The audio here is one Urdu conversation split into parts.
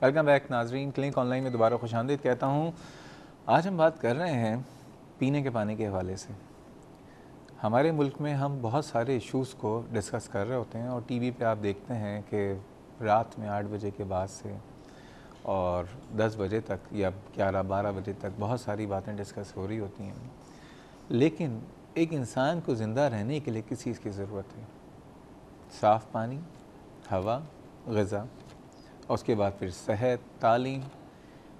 ویلکم بیک ناظرین، کلینک آن لائن میں دوبارہ خوش آمدید کہتا ہوں۔ آج ہم بات کر رہے ہیں پینے کے پانی کے حوالے سے۔ ہمارے ملک میں ہم بہت سارے ایشوز کو ڈسکس کر رہے ہوتے ہیں اور ٹی وی پہ آپ دیکھتے ہیں کہ رات میں 8 بجے کے بعد سے اور 10 بجے تک یا 11-12 بجے تک بہت ساری باتیں ڈسکس ہو رہی ہوتی ہیں، لیکن ایک انسان کو زندہ رہنے کے لیے کس چیز کی ضرورت ہے؟ صاف پانی، ہوا، غذا، اور اس کے بعد پھر صحت، تعلیم۔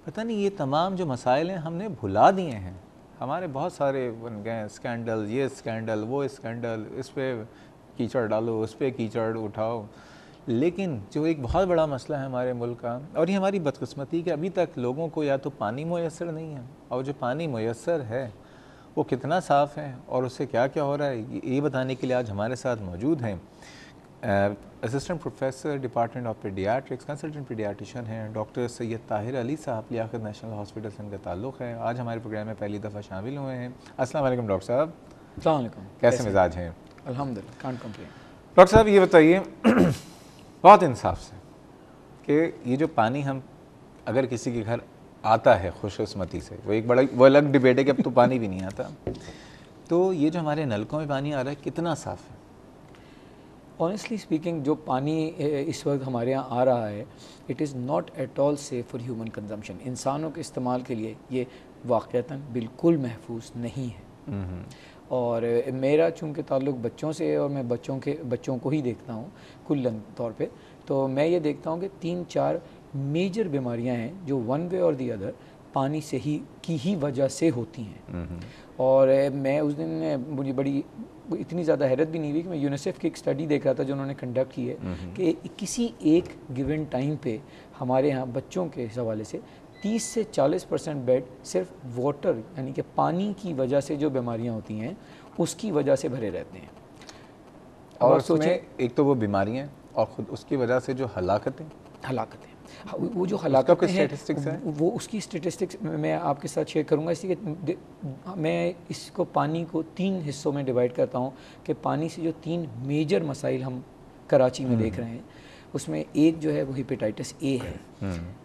پتہ نہیں یہ تمام جو مسائل ہیں ہم نے بھلا دیے ہیں۔ ہمارے بہت سارے بن گئے اسکینڈل، یہ اسکینڈل، وہ اسکینڈل، اس پہ کیچڑ ڈالو، اس پہ کیچڑ اٹھاؤ، لیکن جو ایک بہت بڑا مسئلہ ہے ہمارے ملک کا، اور یہ ہماری بدقسمتی کہ ابھی تک لوگوں کو یا تو پانی میسر نہیں ہے، اور جو پانی میسر ہے وہ کتنا صاف ہے اور اس سے کیا کیا ہو رہا ہے، یہ بتانے کے لیے آج ہمارے ساتھ موجود ہیں assistant professor department of paediatrics, consultant paediatrician ہیں ڈاکٹر سید طاہر علی صاحب، لیاقت نیشنل ہاسپٹل سے ان کا تعلق ہے۔ آج ہمارے پروگرام میں پہلی دفعہ شامل ہوئے ہیں۔ السلام علیکم ڈاکٹر صاحب۔ السلام علیکم، کیسے مزاج ہیں؟ الحمدللہ، کانٹ کمپلین۔ ڈاکٹر صاحب یہ بتائیے بہت انصاف سے کہ یہ جو پانی ہم اگر کسی کے گھر آتا ہے خوش قسمتی سے، وہ الگ ڈبیٹ ہے کہ اب تو پانی بھی نہیں آتا، تو یہ جو ہمارے نلکوں میں پانی آ رہا ہے کتنا صاف ہے؟ آنیسٹلی اسپیکنگ جو پانی اس وقت ہمارے یہاں آ رہا ہے it is not at all safe for human consumption. انسانوں کے استعمال کے لیے یہ واقعتاً بالکل محفوظ نہیں ہے۔ اور میرا چونکہ تعلق بچوں سے ہے اور میں بچوں کو ہی دیکھتا ہوں کلن طور پہ، تو میں یہ دیکھتا ہوں کہ 3-4 میجر بیماریاں ہیں جو ون وے اور دی ادر پانی سے ہی وجہ سے ہوتی ہیں۔ اور میں اس دن مجھے بڑی اتنی زیادہ حیرت بھی نہیں ہوئی کہ میں یونیسیف کی ایک اسٹڈی دیکھ رہا تھا جو انہوں نے کنڈکٹ کی ہے کہ کسی ایک گیون ٹائم پہ ہمارے ہاں بچوں کے حوالے سے 30 سے 40% بیڈ صرف واٹر یعنی کہ پانی کی وجہ سے جو بیماریاں ہوتی ہیں اس کی وجہ سے بھرے رہتے ہیں۔ اور اس میں ایک تو وہ بیماریاں اور خود اس کی وجہ سے جو ہلاکتیں، وہ جو ہلاکتیں ہیں وہ اس کی اسٹیٹسٹکس میں آپ کے ساتھ شیئر کروں گا، اس لیے کہ میں اس کو پانی کو 3 حصوں میں ڈیوائڈ کرتا ہوں کہ پانی سے جو 3 میجر مسائل ہم کراچی میں دیکھ رہے ہیں اس میں ایک جو ہے وہ ہیپیٹائٹس اے ہے،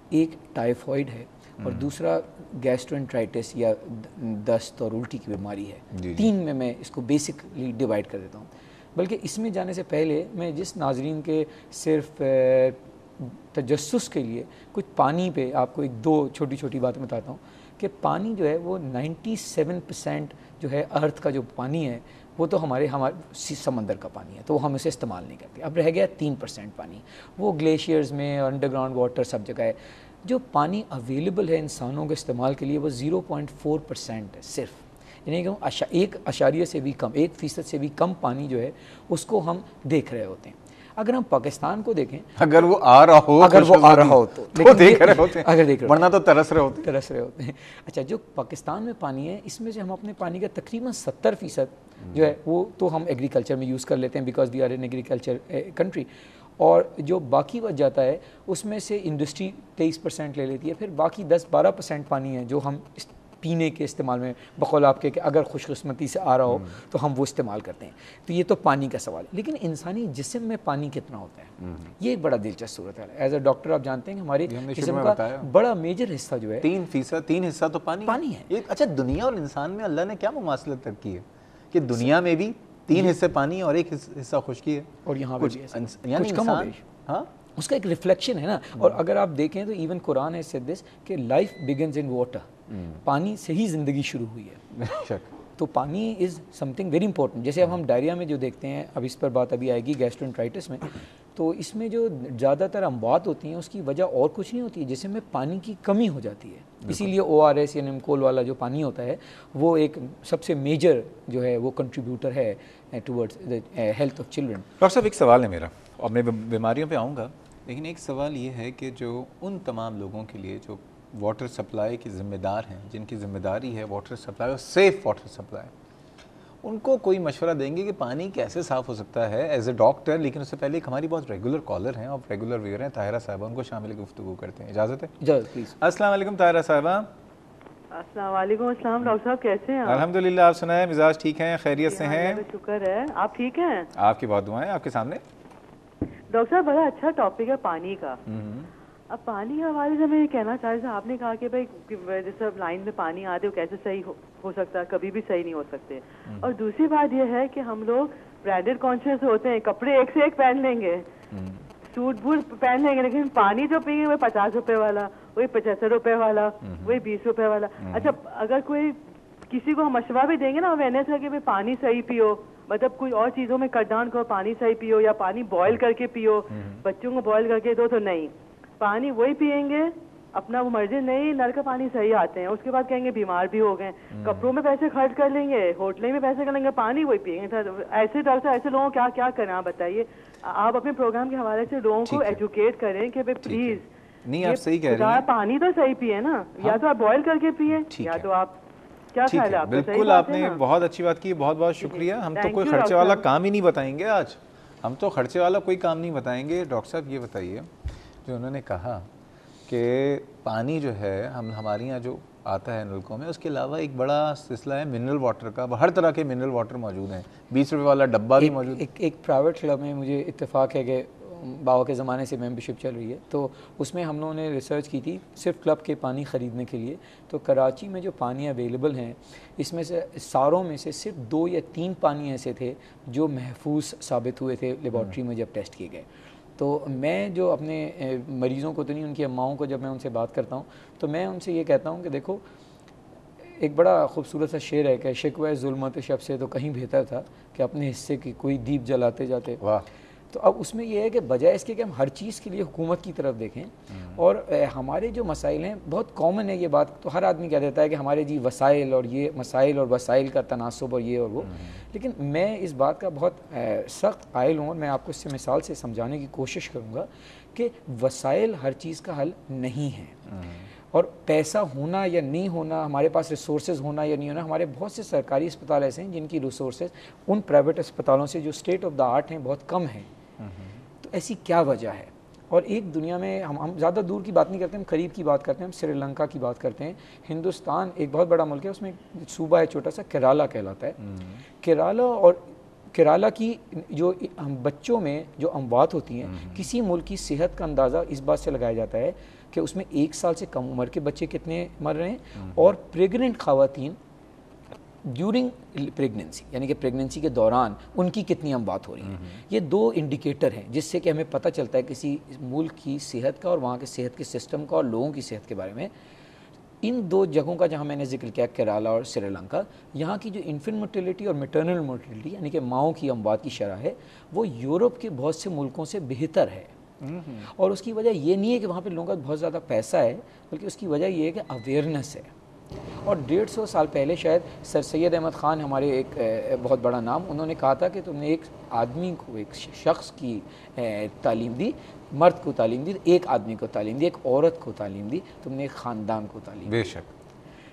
ایک ٹائیفائڈ ہے، اور دوسرا گیسٹرونٹرائٹس یا دست اور الٹی کی بیماری ہے۔ 3 میں اس کو بیسکلی ڈیوائڈ کر دیتا ہوں۔ بلکہ اس میں جانے سے پہلے میں جس ناظرین کے صرف تجسس کے لیے کچھ پانی پہ آپ کو 1-2 چھوٹی باتیں بتاتا ہوں کہ پانی جو ہے وہ 97% جو ہے ارتھ کا جو پانی ہے وہ تو ہمارے سمندر کا پانی ہے، تو ہم اسے استعمال نہیں کرتے۔ اب رہ گیا 3% پانی، وہ گلیشیئرز میں انڈر گراؤنڈ واٹر سب جگہ ہے۔ جو پانی اویلیبل ہے انسانوں کے استعمال کے لیے وہ 0.4% ہے صرف، یعنی کہ 1 سے بھی کم، 1% سے بھی کم پانی جو ہے اس کو ہم دیکھ رہے ہوتے ہیں۔ اگر ہم پاکستان کو دیکھیں، اگر وہ آ رہا ہو تو دیکھ رہے ہوتے ہیں، ورنہ تو ترس رہے ہوتے ہیں۔ اچھا، جو پاکستان میں پانی ہے اس میں سے ہم اپنے پانی کا تقریباً 70% جو ہے وہ تو ہم ایگریکلچر میں یوز کر لیتے ہیں because we are an agriculture country, اور جو باقی بچ جاتا ہے اس میں سے انڈسٹری 23% لے لیتی ہے، پھر باقی 10-12% پانی ہے جو ہم پینے کے استعمال میں بقول آپ کے کہ اگر خوش قسمتی سے آ رہا ہو تو ہم وہ استعمال کرتے ہیں۔ تو یہ تو پانی کا سوال ہے، لیکن انسانی جسم میں پانی کتنا ہوتا ہے یہ ایک بڑا دلچسپ صورت ہے۔ ایز اے ڈاکٹر آپ جانتے ہیں کہ ہمارے جسم کا بڑا میجر حصہ جو ہے 3 حصہ تو پانی ہے۔ اچھا، دنیا اور انسان میں اللہ نے کیا مماثلت رکھی ہے کہ دنیا میں بھی 3 حصے پانی اور 1 حصہ خشکی ہے، اور یہاں پہ بھی یعنی کم ہو بیش، ہاں اس کا ایک ریفلیکشن ہے نا۔ اور اگر آپ دیکھیں تو ایون قرآن ہے سیڈ دس کہ لائف بگنز ان واٹر، پانی سے ہی زندگی شروع ہوئی ہے۔ تو پانی از سم تھنگ ویری امپورٹنٹ۔ جیسے اب ہم ڈائریا میں جو دیکھتے ہیں، اب اس پر بات ابھی آئے گی گیسٹرونٹرائٹس میں، تو اس میں جو زیادہ تر اموات ہوتی ہیں اس کی وجہ اور کچھ نہیں ہوتی ہے، جسم میں پانی کی کمی ہو جاتی ہے۔ اسی لیے ORS یا نمکول والا جو پانی ہوتا ہے وہ ایک سب سے میجر جو ہے وہ کنٹریبیوٹر ہے towards health of children. Doctor صاحب ایک سوال ہے میرا، اور میں بیماریوں پہ آؤں گا، لیکن ایک سوال یہ ہے کہ جو ان تمام لوگوں کے لیے جو واٹر سپلائی کی ذمہ دار ہیں، جن کی ذمہ داری ہے واٹر سپلائی اور سیف واٹر سپلائی، ان کو کوئی مشورہ دیں گے کہ پانی کیسے صاف ہو سکتا ہے ایز اے ڈاکٹر؟ لیکن اس سے پہلے ایک ہماری بہت ریگولر کالر ہیں اور ریگولر ویئر ہیں طاہرہ صاحبہ، ان کو شامل گفتگو کرتے ہیں، اجازت ہے؟ اجازت پلیز۔ السلام علیکم طاہرہ صاحبہ۔ السلام علیکم۔ السلام ڈاکٹر صاحب، کیسے ہیں آپ؟ الحمدللہ، آپ سنائیں، مزاج ٹھیک ہیں، خیریت سے ہیں؟ شکر ہے، آپ ٹھیک ہیں؟ آپ کی بہت دعائیں آپ کے سامنے۔ ڈاکٹر صاحب بڑا اچھا ٹاپک ہے پانی کا۔ اب پانی کے حوالے سے میں یہ کہنا چاہ رہی تھی, آپ نے کہا کہ بھائی جیسے اب لائن میں پانی آتے وہ کیسے صحیح ہو سکتا ہے, کبھی بھی صحیح نہیں ہو سکتے. اور دوسری بات یہ ہے کہ ہم لوگ برانڈیڈ کانشیس ہوتے ہیں, کپڑے ایک سے ایک پہن لیں گے, سوٹ بوٹ پہن لیں گے, لیکن پانی جو پئیں گے وہ 50 روپے والا, وہی 75 روپے والا, وہی 20 روپے والا. اچھا اگر کوئی کسی کو ہم مشورہ بھی دیں گے نا اویئرنیس ہے کہ بھائی پانی صحیح پیو, مطلب کوئی اور چیزوں میں کٹ ڈاؤن کرو, پانی صحیح پیو یا پانی بوائل کر کے پیو, بچوں کو بوائل کر کے دو, تو نہیں, پانی وہی پئیں گے اپنا وہ مرضی, نہیں نل کا پانی صحیح آتے ہیں, اس کے بعد کہیں گے بیمار بھی ہو گئے, کپڑوں میں پیسے خرچ کر لیں گے, ہوٹلیں میں پیسے کر لیں گے, پانی وہی پئیں گے. ایسے ڈاکٹر ایسے لوگوں کو کیا کریں آپ بتائیے. آپ اپنے پروگرام کے حوالے سے لوگوں کو ایجوکیٹ کریں کہ بھائی پلیز, نہیں آپ صحیح کہہ رہی ہیں, پانی تو صحیح پیے نا, یا تو آپ بوائل کر کے پیے یا تو آپ کیا خیال ہے آپ کا. بالکل آپ نے بہت اچھی بات کی, بہت بہت شکریہ. ہم تو کوئی خرچے والا کام ہی نہیں بتائیں گے آج, ہم تو خرچے والا کوئی کام نہیں بتائیں گے. ڈاکٹر صاحب یہ بتائیے, جو انہوں نے کہا کہ پانی جو ہے ہمارے یہاں جو آتا ہے نلکوں میں, اس کے علاوہ ایک بڑا سلسلہ ہے منرل واٹر کا, ہر طرح کے منرل واٹر موجود ہیں, 20 روپے والا ڈبہ بھی موجود ہے. ایک پرائیویٹ کلب میں مجھے اتفاق ہے کہ باوا کے زمانے سے ممبرشپ چل رہی ہے, تو اس میں ہم لوگوں نے ریسرچ کی تھی صرف کلب کے پانی خریدنے کے لیے. تو کراچی میں جو پانی اویلیبل ہیں اس میں سے ساروں میں سے صرف 2 یا 3 پانی ایسے تھے جو محفوظ ثابت ہوئے تھے لیبارٹری میں جب ٹیسٹ کیے گئے. تو میں جو اپنے مریضوں کو تو نہیں, ان کی اماؤں کو جب میں ان سے بات کرتا ہوں تو میں ان سے یہ کہتا ہوں کہ دیکھو, ایک بڑا خوبصورت سا شعر ہے کہ شکوہ ظلمت شب سے تو کہیں بہتر تھا کہ اپنے حصے کی کوئی دیپ جلاتے جاتے. واہ. تو اب اس میں یہ ہے کہ بجائے اس کے کہ ہم ہر چیز کے لیے حکومت کی طرف دیکھیں, اور ہمارے جو مسائل ہیں بہت کامن ہے یہ بات, تو ہر آدمی کہہ دیتا ہے کہ ہمارے جی وسائل اور یہ مسائل اور وسائل کا تناسب اور یہ اور وہ, لیکن میں اس بات کا بہت سخت قائل ہوں, اور میں آپ کو اس سے مثال سے سمجھانے کی کوشش کروں گا کہ وسائل ہر چیز کا حل نہیں ہے, اور پیسہ ہونا یا نہیں ہونا, ہمارے پاس ریسورسز ہونا یا نہیں ہونا, ہمارے بہت سے سرکاری اسپتال ایسے ہیں جن کی ریسورسز ان پرائیویٹ اسپتالوں سے جو اسٹیٹ آف دا آرٹ ہیں بہت کم ہیں. تو ایسی کیا وجہ ہے؟ اور ایک دنیا میں ہم زیادہ دور کی بات نہیں کرتے, ہم قریب کی بات کرتے ہیں, ہم سری لنکا کی بات کرتے ہیں. ہندوستان ایک بہت بڑا ملک ہے, اس میں صوبہ ہے چھوٹا سا, کیرالا کہلاتا ہے. کیرالا, اور کیرالا کی جو بچوں میں جو اموات ہوتی ہیں, کسی ملک کی صحت کا اندازہ اس بات سے لگایا جاتا ہے کہ اس میں 1 سال سے کم عمر کے بچے کتنے مر رہے ہیں, اور پریگننٹ خواتین ڈیورنگ پریگننسی یعنی کہ پریگننسی کے دوران ان کی کتنی اموات ہو رہی ہیں. یہ 2 انڈیکیٹر ہیں جس سے کہ ہمیں پتہ چلتا ہے کسی ملک کی صحت کا اور وہاں کے صحت کے سسٹم کا اور لوگوں کی صحت کے بارے میں. ان 2 جگہوں کا جہاں میں نے ذکر کیا, کیرالا اور سری لنکا, یہاں کی جو انفنٹ مرٹیلیٹی اور میٹرنل مرٹیلیٹی یعنی کہ ماؤں کی اموات کی شرح ہے وہ یورپ کے بہت سے ملکوں سے بہتر ہے. اور اس کی وجہ یہ نہیں ہے کہ وہاں پہ لوگوں کا بہت زیادہ پیسہ ہے, بلکہ اس کی وجہ یہ ہے کہ اویئرنیس ہے. اور 150 سال پہلے شاید سر سید احمد خان, ہمارے ایک بہت بڑا نام, انہوں نے کہا تھا کہ تم نے ایک آدمی کو, ایک شخص کی تعلیم دی, مرد کو تعلیم دی, ایک آدمی کو تعلیم دی, ایک عورت کو تعلیم دی, تم نے ایک خاندان کو تعلیم دی. بے شک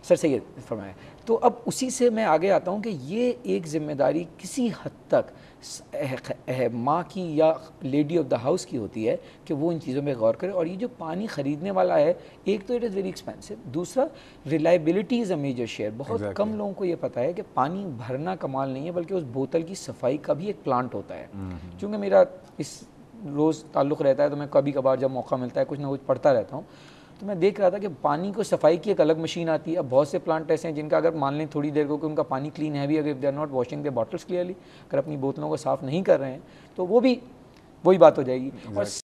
سر سید فرمایا. تو اب اسی سے میں آگے آتا ہوں کہ یہ ایک ذمہ داری کسی حد تک ماں کی یا لیڈی آف دا ہاؤس کی ہوتی ہے کہ وہ ان چیزوں میں غور کرے. اور یہ جو پانی خریدنے والا ہے, ایک تو اٹ از ویری ایکسپینسو, دوسرا reliability is a major share. بہت کم لوگوں کو یہ پتہ ہے کہ پانی بھرنا کمال نہیں ہے, بلکہ اس بوتل کی صفائی کا بھی ایک پلانٹ ہوتا ہے. چونکہ میرا اس روز تعلق رہتا ہے تو میں کبھی کبھار جب موقع ملتا ہے کچھ نہ کچھ پڑھتا رہتا ہوں, تو میں دیکھ رہا تھا کہ پانی کو صفائی کی ایک الگ مشین آتی ہے. اب بہت سے پلانٹ ایسے ہیں جن کا اگر مان لیں تھوڑی دیر کو کہ ان کا پانی کلین ہے بھی, اگر they are not washing their bottles clearly, اگر اپنی بوتلوں کو صاف نہیں کر رہے ہیں تو وہ بھی وہی بات ہو جائے گی. اور